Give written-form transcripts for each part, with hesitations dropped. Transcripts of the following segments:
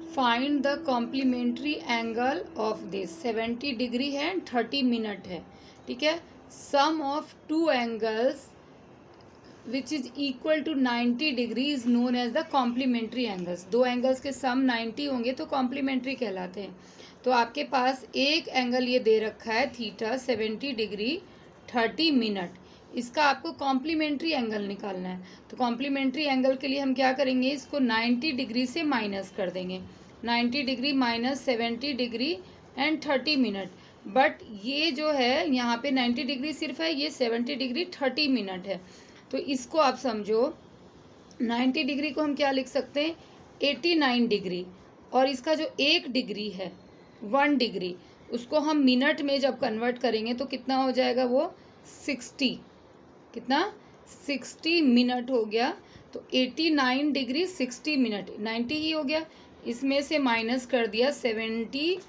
Find the complementary angle of this 70 degree है and 30 minute है, ठीक है। Sum of two angles which is equal to 90 degree is known as the complementary angles. दो angles के sum 90 होंगे तो complementary कहलाते हैं। तो आपके पास एक एंगल ये दे रखा है थीटा 70 डिग्री 30 मिनट, इसका आपको कॉम्प्लीमेंट्री एंगल निकालना है। तो कॉम्प्लीमेंट्री एंगल के लिए हम क्या करेंगे, इसको 90 डिग्री से माइनस कर देंगे। 90 degree minus 70 degree and 30 minute. But ये जो है यहाँ पे 90 डिग्री सिर्फ है, ये 70 डिग्री 30 मिनट है। तो इसको आप समझो 90 डिग्री को हम क्या लिख सकते हैं 89 डिग्री, और इसका जो 1 डिग्री है 1 डिग्री, उसको हम मिनट में जब कन्वर्ट करेंगे तो कितना हो जाएगा वो 60, कितना 60 मिनट हो गया। तो 89 डिग्री 60 मिनट 90 ही हो गया, इसमें से माइनस कर दिया 70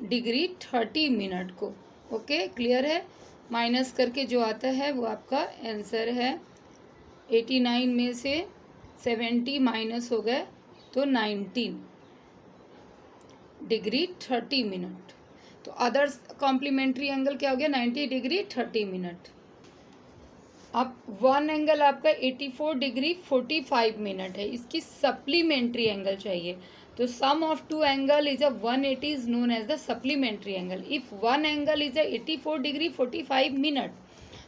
डिग्री 30 मिनट को। ओके, क्लियर है। माइनस करके जो आता है वो आपका आंसर है। 89 में से 70 माइनस हो गए तो 19 डिग्री 30 मिनट। तो अदर कॉम्प्लीमेंट्री एंगल क्या हो गया 90 डिग्री 30 मिनट। अब वन एंगल आपका 84 डिग्री 45 मिनट है, इसकी सप्लीमेंट्री एंगल चाहिए। तो sum of two angle is a 180 is known as the supplementary angle. If one angle is a 84 degree 45 minute,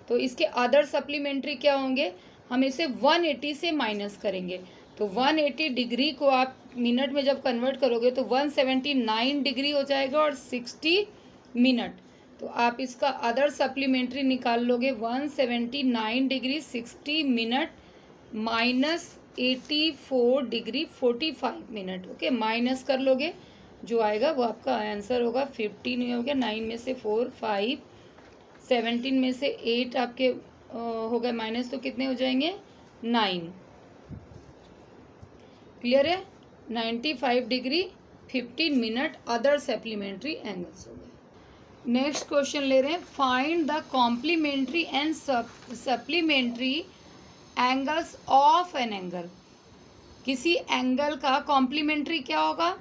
तो इसके अदर सप्लीमेंट्री क्या होंगे, हम इसे 180 से माइनस करेंगे। तो 180 डिग्री को आप मिनट में जब कन्वर्ट करोगे तो 179 डिग्री हो जाएगा और 60 मिनट। तो आप इसका अदर सप्लीमेंट्री निकाल लोगे 179 degree 60 minute minus 84 degree 45 minute. Okay, minus कर लोगे, जो आएगा वो आपका आंसर होगा 15 हो गया। 9 में से 4 5, 17 में से 8 आपके हो गए माइनस, तो कितने हो जाएंगे 9। क्लियर है। 95 degree 15 minute other supplementary angles हो गए। नेक्स्ट क्वेश्चन ले रहे हैं, find the complementary and supplementary angles of an angle. किसी एंगल का कॉम्प्लीमेंट्री क्या होगा,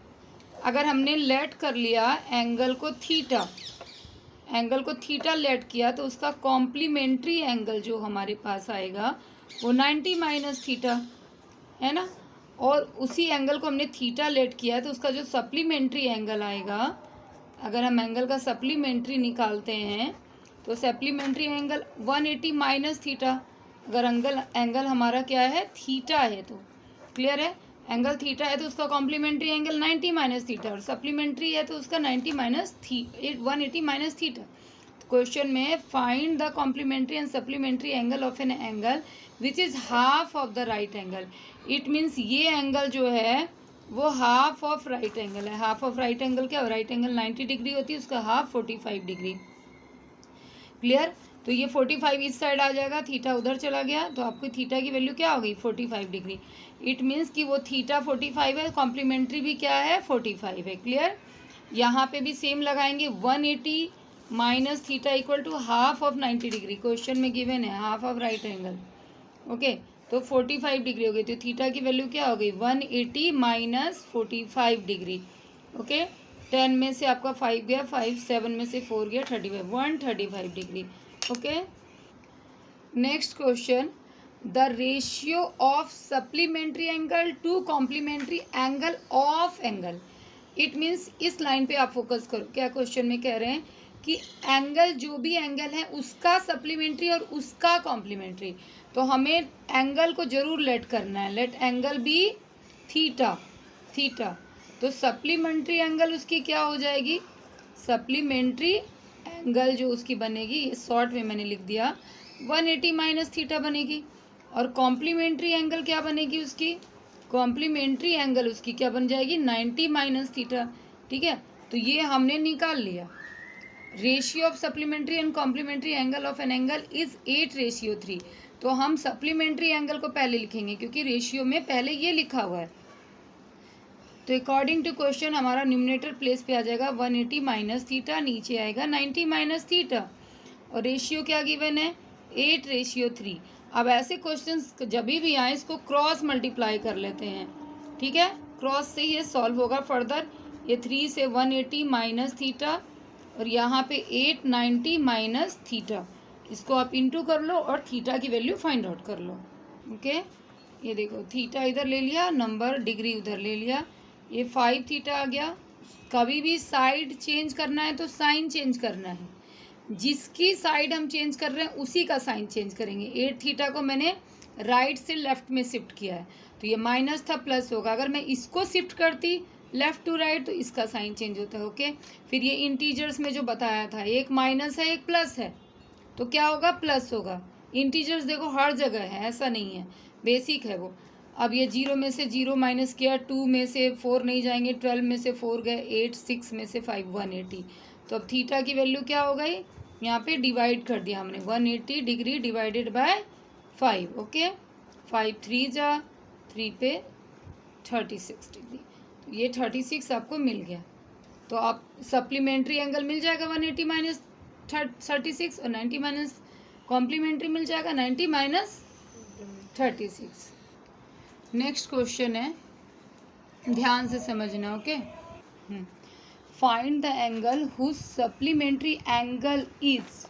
अगर हमने लेट कर लिया एंगल को थीटा, एंगल को थीटा लेट किया तो उसका कॉम्प्लीमेंट्री एंगल जो हमारे पास आएगा वो 90 माइनस थीटा है ना। और उसी एंगल को हमने थीटा लेट किया तो उसका जो सप्लीमेंट्री एंगल आएगा, अगर हम एंगल का सप्लीमेंट्री निकालते हैं तो सप्लीमेंट्री एंगल 180 माइनस थीटा। अगर एंगल हमारा क्या है थीटा है, तो क्लियर है, एंगल थीटा है तो उसका कॉम्प्लीमेंट्री एंगल 90 माइनस थीटा, और सप्लीमेंट्री है तो उसका 90 माइनस 180 माइनस थीटा। क्वेश्चन में find the complementary and supplementary angle of an angle which is half of the right angle. It means ये एंगल जो है वो हाफ ऑफ राइट एंगल है। हाफ ऑफ राइट एंगल क्या, right angle 90 degree होती है, उसका हाफ 45 डिग्री। क्लियर। तो ये 45 इस साइड आ जाएगा, थीटा उधर चला गया, तो आपको थीटा की वैल्यू क्या हो गई 45 डिग्री। इट मीन्स कि वो थीटा 45 है, कॉम्प्लीमेंट्री भी क्या है 45 है। क्लियर। यहाँ पे भी सेम लगाएंगे 180 minus theta equal to half of 90 degree. Question में गिवन है half of right angle. Okay, तो 45 डिग्री हो गई, तो थीटा की वैल्यू क्या हो गई 180 माइनस 45 डिग्री। ओके, 10 में से आपका 5 गया, 5 7 में से 4 गया 35, 135 degree. Okay, next question, the ratio of supplementary angle to complementary angle of angle. It means इस लाइन पे आप फोकस करो। क्या क्वेश्चन में कह रहे हैं कि एंगल, जो भी एंगल है उसका सप्लीमेंट्री और उसका कॉम्प्लीमेंट्री। तो हमें एंगल को जरूर लेट करना है, let angle be theta, theta. तो सप्लीमेंट्री एंगल उसकी क्या हो जाएगी, सप्लीमेंट्री एंगल जो उसकी बनेगी, ये शॉर्ट में मैंने लिख दिया 180 माइनस थीटा बनेगी। और कॉम्प्लीमेंट्री एंगल क्या बनेगी उसकी, कॉम्प्लीमेंट्री एंगल उसकी क्या बन जाएगी 90 माइनस थीटा। ठीक है, तो ये हमने निकाल लिया। Ratio of supplementary and complementary angle of an angle is 8:3। तो हम सप्लीमेंट्री एंगल को पहले लिखेंगे क्योंकि रेशियो में पहले ये लिखा हुआ है। तो अकॉर्डिंग टू क्वेश्चन हमारा न्यूमरेटर प्लेस पे आ जाएगा 180 माइनस थीटा, नीचे आएगा 90 माइनस थीटा, और रेशियो क्या गिवन है 8:3। अब ऐसे क्वेश्चंस जब भी आए इसको क्रॉस मल्टीप्लाई कर लेते हैं। ठीक है, क्रॉस से ये सॉल्व होगा फर्दर। ये 3 से 180 माइनस थीटा और यहाँ पे 890 माइनस थीटा, इसको आप इंटू कर लो और थीटा की वैल्यू फाइंड आउट कर लो। ओके, ये देखो थीटा इधर ले लिया, नंबर डिग्री उधर ले लिया, ये 5 थीटा आ गया। कभी भी साइड चेंज करना है तो साइन चेंज करना है, जिसकी साइड हम चेंज कर रहे हैं उसी का साइन चेंज करेंगे। 8 थीटा को मैंने राइट से लेफ्ट में शिफ्ट किया है तो ये माइनस था प्लस होगा। अगर मैं इसको शिफ्ट करती लेफ्ट टू राइट तो इसका साइन चेंज होता है। ओके, फिर ये इंटीजर्स में जो बताया था, एक माइनस है एक प्लस है, तो क्या होगा, प्लस होगा। इंटीजर्स देखो हर जगह है, ऐसा नहीं है, बेसिक है वो। अब ये 0 में से 0 माइनस किया, 2 में से 4 नहीं जाएंगे, 12 में से 4 गए, 8, 6 में से 5, 180। तो अब थीटा की वैल्यू क्या हो गई, यहाँ पे डिवाइड कर दिया हमने, 180 डिग्री डिवाइडेड बाय 5। ओके, 5 3 जा 3 पे 36 डिग्री, तो ये 36 आपको मिल गया। तो आप सप्लीमेंट्री एंगल मिल जाएगा 180 माइनस 36 और 90 माइनस कॉम्प्लीमेंट्री मिल जाएगा 90 माइनस 36। नेक्स्ट क्वेश्चन है, ध्यान से समझना। Okay, find the angle whose supplementary angle is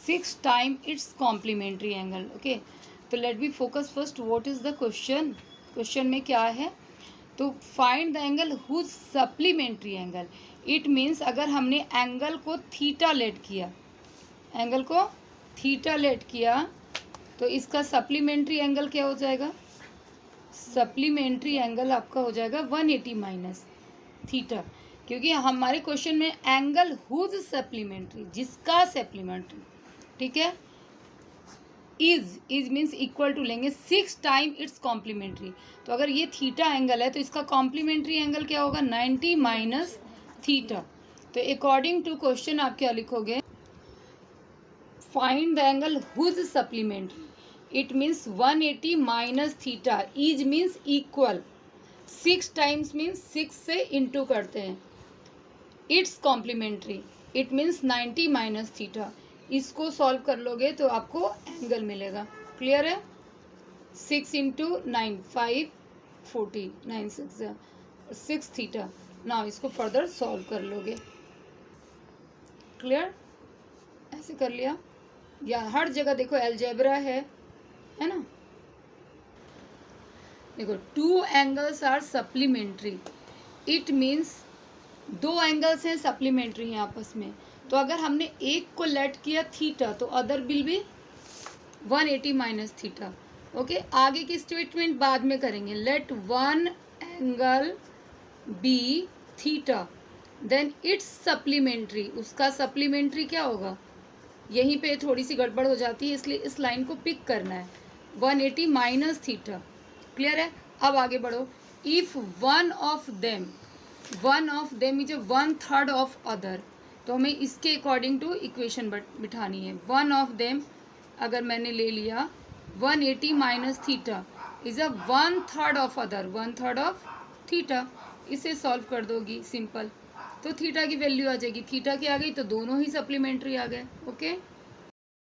6 time its complementary angle. Okay, तो let be focus first, what is the question. Question में क्या है, तो find the angle whose supplementary angle, it means अगर हमने एंगल को theta let किया, angle को थीटा लेट किया तो इसका सप्लीमेंट्री एंगल क्या हो जाएगा, सप्लीमेंट्री एंगल आपका हो जाएगा 180 माइनस थीटा, क्योंकि हमारे क्वेश्चन में एंगल हुज सप्लीमेंट्री, जिसका सप्लीमेंट्री, ठीक है, इज मीन्स इक्वल टू लेंगे 6 टाइम इट्स कॉम्प्लीमेंट्री। तो अगर ये थीटा एंगल है तो इसका कॉम्प्लीमेंट्री एंगल क्या होगा, 90 माइनस थीटा। तो अकॉर्डिंग टू क्वेश्चन आप क्या लिखोगे, find the angle whose supplementary, it means 180 minus theta, is means equal, 6 times means 6 से इंटू करते हैं, it's complementary it means 90 minus theta. इसको सॉल्व कर लोगे तो आपको एंगल मिलेगा। क्लियर है, 6 इंटू 9 5 40 9 6 थीटा। ना इसको फर्दर सॉल्व कर लोगे। क्लियर, ऐसे कर लिया, या हर जगह देखो अलजेब्रा है ना। देखो 2 angles are supplementary, it means 2 angles हैं सप्लीमेंट्री हैं आपस में, तो अगर हमने एक को लेट किया थीटा तो other will be 180 minus theta. Okay, आगे की स्टेटमेंट बाद में करेंगे। Let one angle be theta then it's supplementary, उसका सप्लीमेंट्री क्या होगा, यहीं पे थोड़ी सी गड़बड़ हो जाती है, इसलिए इस लाइन को पिक करना है, 180 माइनस थीटा। क्लियर है, अब आगे बढ़ो। If one of them is 1/3 of other, तो हमें इसके अकॉर्डिंग टू इक्वेशन बिठानी है। वन ऑफ देम अगर मैंने ले लिया 180 minus theta is a 1/3 of other, 1/3 of theta, इसे सॉल्व कर दोगी सिंपल, तो थीटा की वैल्यू आ जाएगी, थीटा की आ गई तो दोनों ही सप्लीमेंट्री आ गए। ओके।